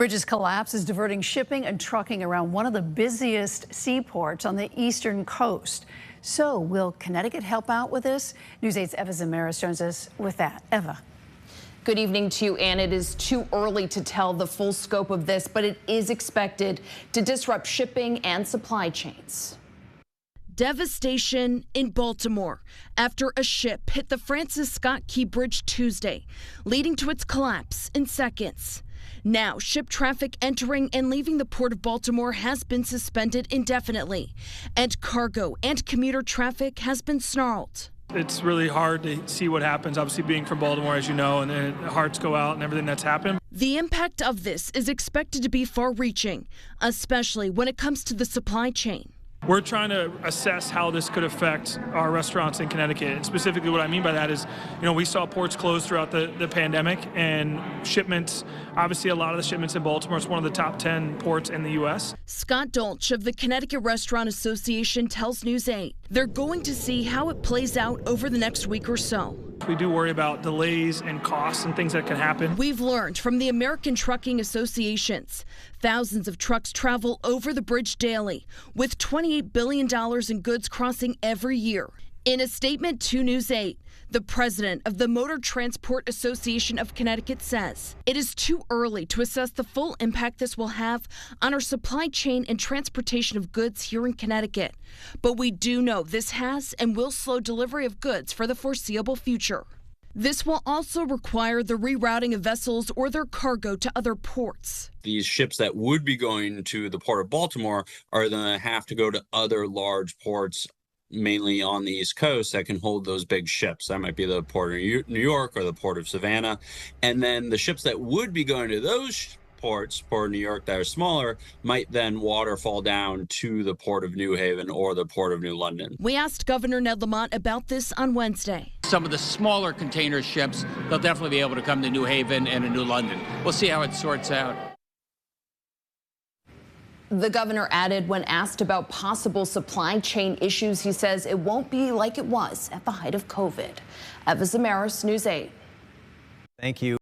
Bridges collapse is diverting shipping and trucking around one of the busiest seaports on the eastern coast. So will Connecticut help out with this? News 8's Eva Zamaris joins us with that. Eva. Good evening to you, Ann. It is too early to tell the full scope of this, but it is expected to disrupt shipping and supply chains. Devastation in Baltimore after a ship hit the Francis Scott Key Bridge Tuesday, leading to its collapse in seconds. Now, ship traffic entering and leaving the port of Baltimore has been suspended indefinitely, and cargo and commuter traffic has been snarled. It's really hard to see what happens, obviously being from Baltimore, as you know, and then hearts go out and everything that's happened. The impact of this is expected to be far-reaching, especially when it comes to the supply chain. We're trying to assess how this could affect our restaurants in Connecticut. And specifically what I mean by that is, we saw ports close throughout the pandemic, and shipments, obviously a lot of the shipments in Baltimore, it's one of the top 10 ports in the U.S. Scott Dolch of the Connecticut Restaurant Association tells News 8 they're going to see how it plays out over the next week or so. We do worry about delays and costs and things that can happen. We've learned from the American Trucking Associations, thousands of trucks travel over the bridge daily, with $28 billion in goods crossing every year. In a statement to News 8, the president of the Motor Transport Association of Connecticut says it is too early to assess the full impact this will have on our supply chain and transportation of goods here in Connecticut. But we do know this has and will slow delivery of goods for the foreseeable future. This will also require the rerouting of vessels or their cargo to other ports. These ships that would be going to the port of Baltimore are going to have to go to other large ports, mainly on the East Coast, that can hold those big ships. That might be the port of New York or the port of Savannah. And then the ships that would be going to those ports, Port of New York, that are smaller, might then waterfall down to the Port of New Haven or the Port of New London. We asked Governor Ned Lamont about this on Wednesday. Some of the smaller container ships, they'll definitely be able to come to New Haven and to New London. We'll see how it sorts out. The governor added when asked about possible supply chain issues, he says it won't be like it was at the height of COVID. Eva Zamaris, News 8. Thank you.